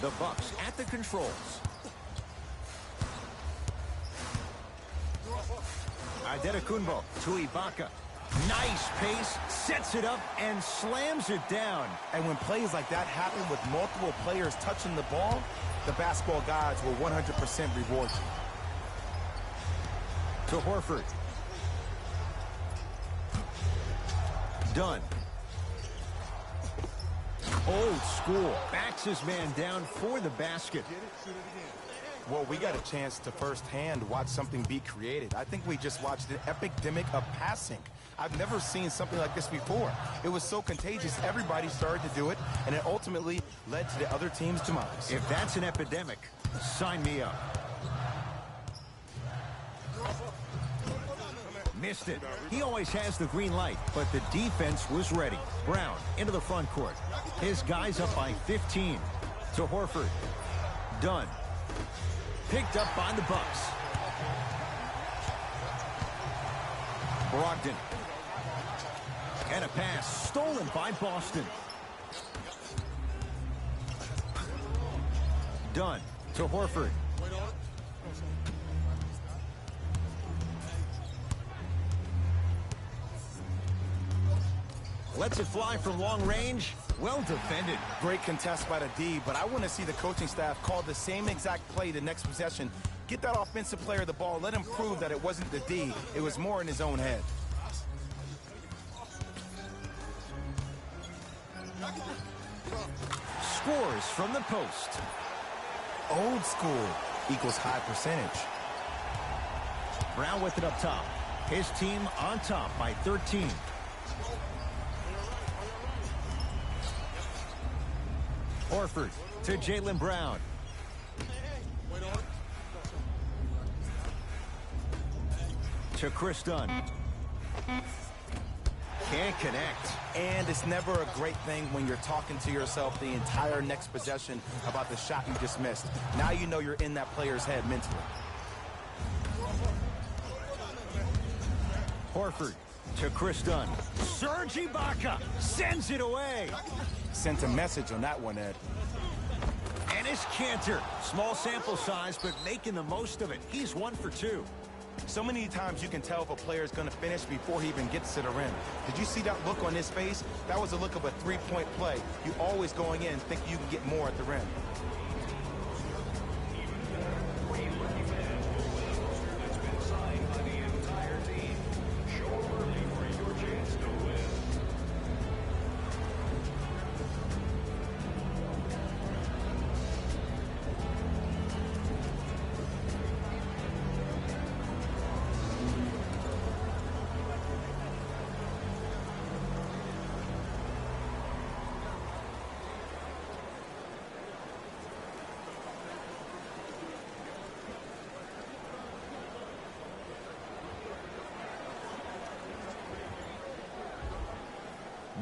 The Bucks at the controls. Adetokunbo to Ibaka. Nice pace, sets it up, and slams it down. And when plays like that happen with multiple players touching the ball, the basketball gods will 100% reward you. To Horford. Done. Old school. Backs his man down for the basket. Well, we got a chance to firsthand watch something be created. I think we just watched an epidemic of passing. I've never seen something like this before. It was so contagious, everybody started to do it, and it ultimately led to the other team's demise. If that's an epidemic, sign me up. Missed it. He always has the green light, but the defense was ready. Brown into the front court. His guys up by 15. To Horford. Done. Picked up by the Bucks. Brogdon. And a pass stolen by Boston. Done. To Horford. Lets it fly from long range. Well defended. Great contest by the D, but I want to see the coaching staff call the same exact play the next possession. Get that offensive player the ball. Let him prove that it wasn't the D. It was more in his own head. Scores from the post. Old school equals high percentage. Brown with it up top. His team on top by 13. Horford to Jaylen Brown. To Chris Dunn. Can't connect. And it's never a great thing when you're talking to yourself the entire next possession about the shot you just missed. Now you know you're in that player's head mentally. Horford to Chris Dunn. Serge Ibaka sends it away. Sent a message on that one, Ed. And it's Cantor. Small sample size, but making the most of it. He's 1 for 2. So many times you can tell if a player is going to finish before he even gets to the rim. Did you see that look on his face? That was the look of a three-point play. You always going in think you can get more at the rim.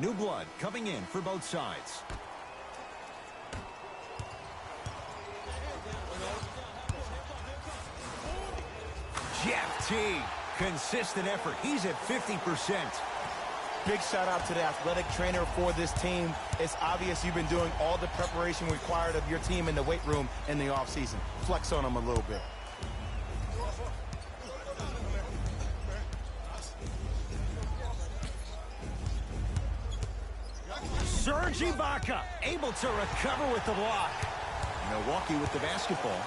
New blood coming in for both sides. Jeff T. Consistent effort. He's at 50%. Big shout out to the athletic trainer for this team. It's obvious you've been doing all the preparation required of your team in the weight room in the offseason. Flex on them a little bit. Serge Ibaka able to recover with the block. Milwaukee with the basketball.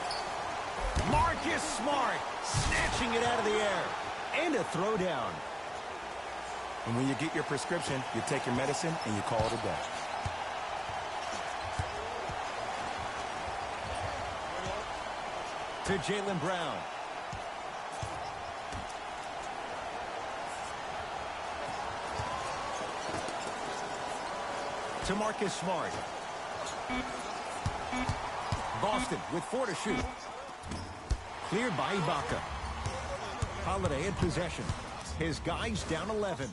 Marcus Smart snatching it out of the air. And a throwdown. And when you get your prescription, you take your medicine and you call it a day. To Jaylen Brown. To Marcus Smart. Boston with 4 to shoot. Cleared by Ibaka. Holiday in possession. His guys down 11.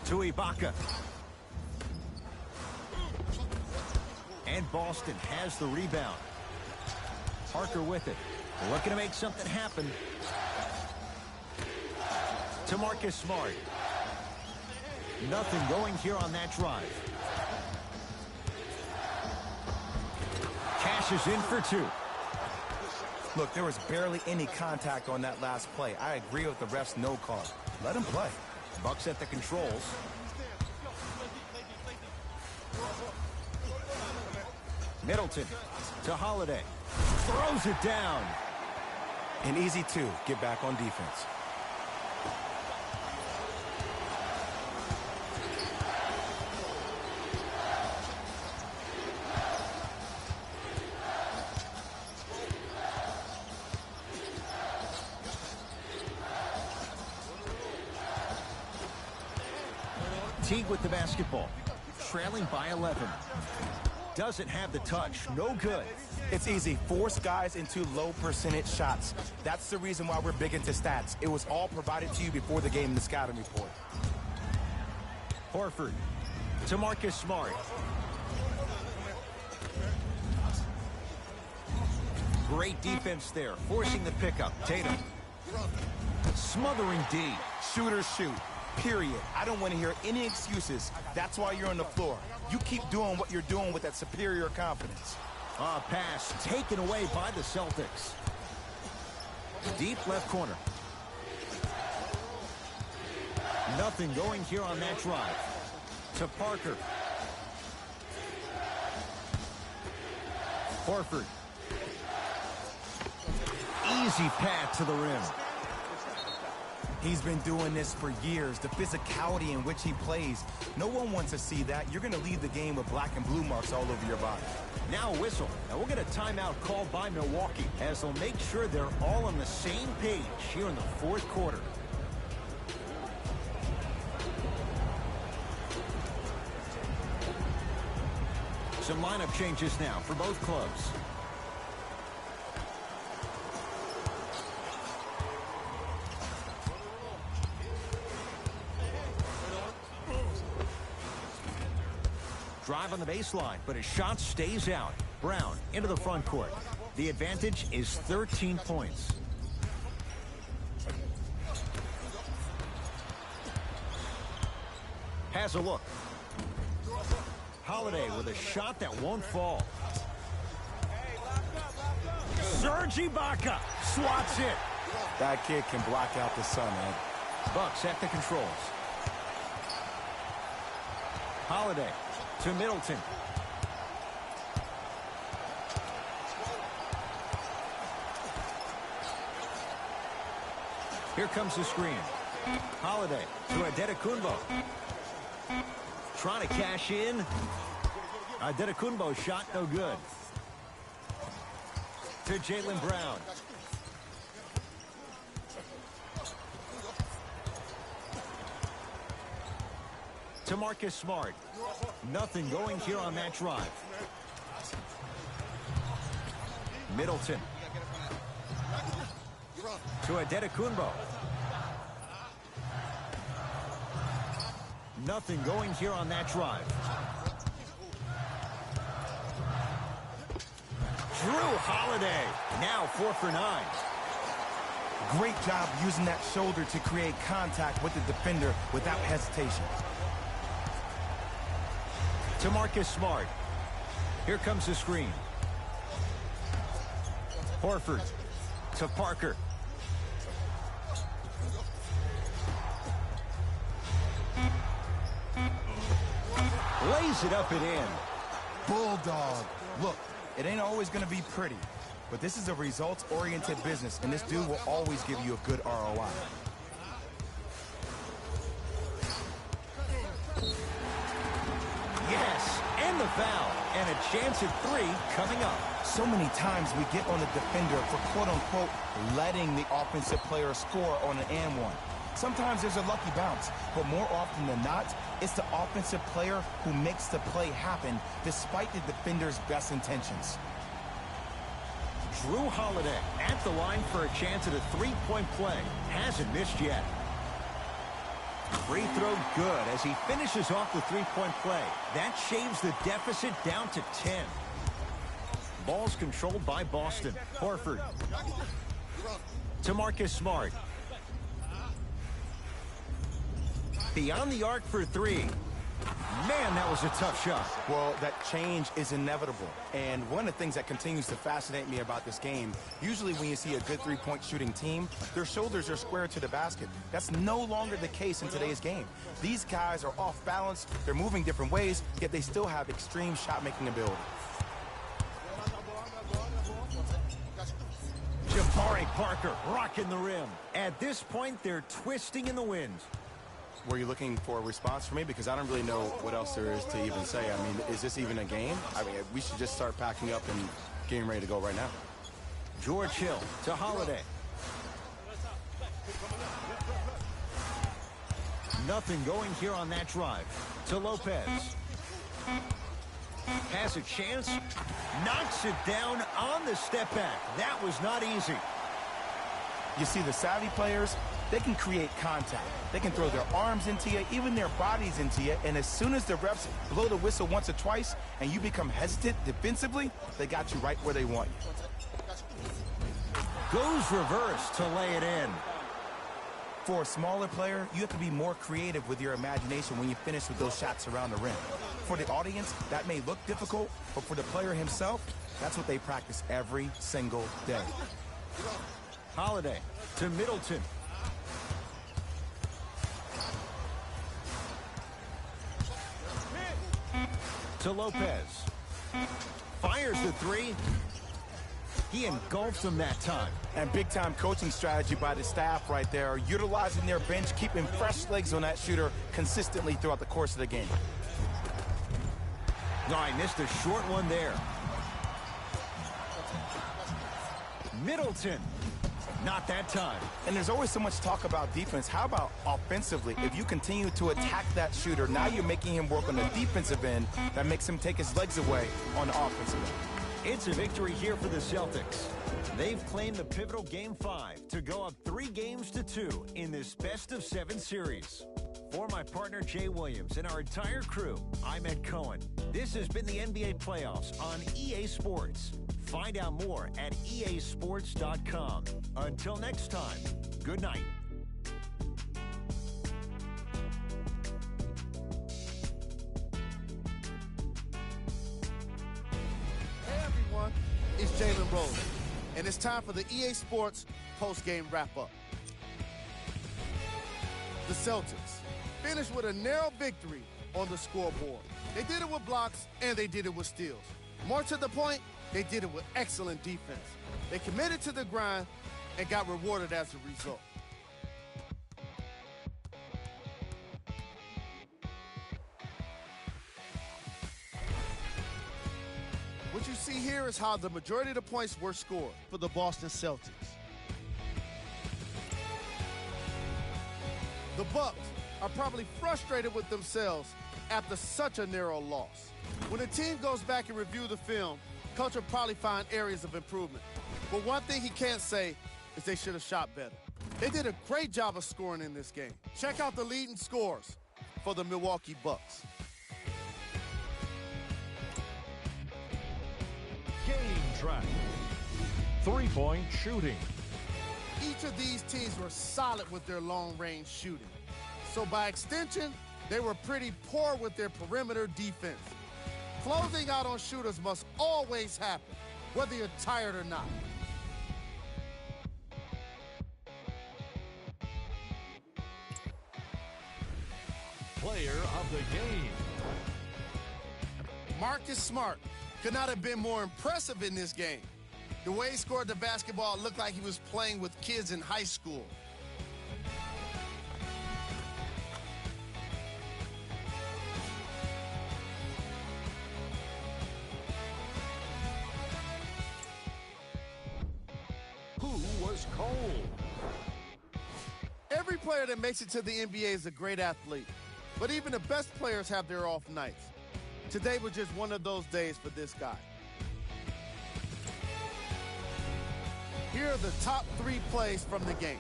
To Ibaka. And Boston has the rebound. Parker with it. Looking to make something happen. To Marcus Smart. Nothing going here on that drive. Cashes in for 2. Look, there was barely any contact on that last play. I agree with the ref's no call. Let him play. Bucks at the controls. Middleton to Holiday. Throws it down. An easy 2. Get back on defense. Teague with the basketball. Trailing by 11. Doesn't have the touch. No good. It's easy. Force guys into low percentage shots. That's the reason why we're big into stats. It was all provided to you before the game in the scouting report. Horford to Marcus Smart. Great defense there, forcing the pickup. Tatum. Smothering D. Shooters shoot. period. I don't want to hear any excuses. That's why you're on the floor. You keep doing what you're doing with that superior confidence. Pass taken away by the Celtics. Deep left corner. Nothing going here on that drive. To Parker. Horford. Easy path to the rim. He's been doing this for years. The physicality in which he plays. No one wants to see that. You're going to leave the game with black and blue marks all over your body. Now a whistle. Now we'll get a timeout called by Milwaukee as they'll make sure they're all on the same page here in the fourth quarter. Some lineup changes now for both clubs. Drive on the baseline, but his shot stays out. Brown into the front court. The advantage is 13 points. Has a look. Holiday with a shot that won't fall. Serge Ibaka swats it. That kid can block out the sun, man. Bucks at the controls. Holiday to Middleton. Here comes the screen. Holiday to Adetokunbo. Trying to cash in. Adetokunbo's shot no good. To Jaylen Brown. To Marcus Smart. Nothing going here on that drive. Middleton. To Adetokunbo. Nothing going here on that drive. Drew Holiday. Now 4 for 9. Great job using that shoulder to create contact with the defender without hesitation. To Marcus Smart. Here comes the screen. Horford to Parker. Lays it up and in. Bulldog. Look, it ain't always going to be pretty, but this is a results-oriented business, and this dude will always give you a good ROI. Yes, and the foul, and a chance at 3 coming up. So many times we get on the defender for quote-unquote letting the offensive player score on an and one. Sometimes there's a lucky bounce, but more often than not, it's the offensive player who makes the play happen despite the defender's best intentions. Drew Holiday at the line for a chance at a three-point play. Hasn't missed yet. Free throw good as he finishes off the three-point play. That shaves the deficit down to 10. Ball's controlled by Boston. Horford. To Marcus Smart. Beyond the arc for 3. Man, that was a tough shot. Well, that change is inevitable. And one of the things that continues to fascinate me about this game, usually when you see a good three-point shooting team, their shoulders are square to the basket. That's no longer the case in today's game. These guys are off balance, they're moving different ways, yet they still have extreme shot-making ability. Jabari Parker rocking the rim. At this point, they're twisting in the wind. Were you looking for a response from me? Because I don't really know what else there is to even say. I mean, is this even a game? I mean, we should just start packing up and getting ready to go right now. George Hill to Holiday. Nothing going here on that drive. To Lopez. Has a chance. Knocks it down on the step back. That was not easy. You see, the savvy players, they can create contact. They can throw their arms into you, even their bodies into you, and as soon as the refs blow the whistle once or twice and you become hesitant defensively, they got you right where they want you. Goes reverse to lay it in. For a smaller player, you have to be more creative with your imagination when you finish with those shots around the rim. For the audience, that may look difficult, but for the player himself, that's what they practice every single day. Holiday to Middleton. To Lopez. Fires the three. He engulfs him that time. And big-time coaching strategy by the staff right there, utilizing their bench, keeping fresh legs on that shooter consistently throughout the course of the game. Oh, I missed a short one there. Middleton. Not that time. And there's always so much talk about defense. How about offensively? If you continue to attack that shooter, now you're making him work on the defensive end. That makes him take his legs away on the offensive end. It's a victory here for the Celtics. They've claimed the pivotal Game 5 to go up 3-2 in this best-of-7 series. For my partner, Jay Williams, and our entire crew, I'm Ed Cohen. This has been the NBA Playoffs on EA Sports. Find out more at easports.com. Until next time, good night. Hey everyone, it's Jalen Rose, and it's time for the EA Sports post-game wrap-up. The Celtics finished with a narrow victory on the scoreboard. They did it with blocks, and they did it with steals. More to the point, they did it with excellent defense. They committed to the grind and got rewarded as a result. What you see here is how the majority of the points were scored for the Boston Celtics. The Bucks are probably frustrated with themselves after such a narrow loss. When a team goes back and review the film, coach will probably find areas of improvement. But one thing he can't say is they should have shot better. They did a great job of scoring in this game. Check out the leading scores for the Milwaukee Bucks. Game track. Three-point shooting. Each of these teams were solid with their long-range shooting. So by extension, they were pretty poor with their perimeter defense. Closing out on shooters must always happen, whether you're tired or not. Player of the game. Marcus Smart could not have been more impressive in this game. The way he scored the basketball looked like he was playing with kids in high school. Who was cold? Every player that makes it to the NBA is a great athlete, but even the best players have their off nights. Today was just one of those days for this guy. Here are the top 3 plays from the game.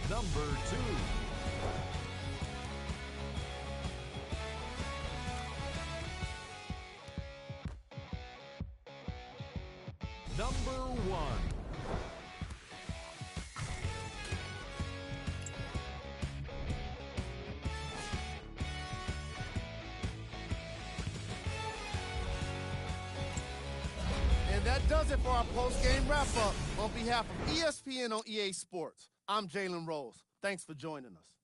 Number 2. Number 1. And that does it for our post-game wrap-up. On behalf of ESPN on EA Sports, I'm Jalen Rose. Thanks for joining us.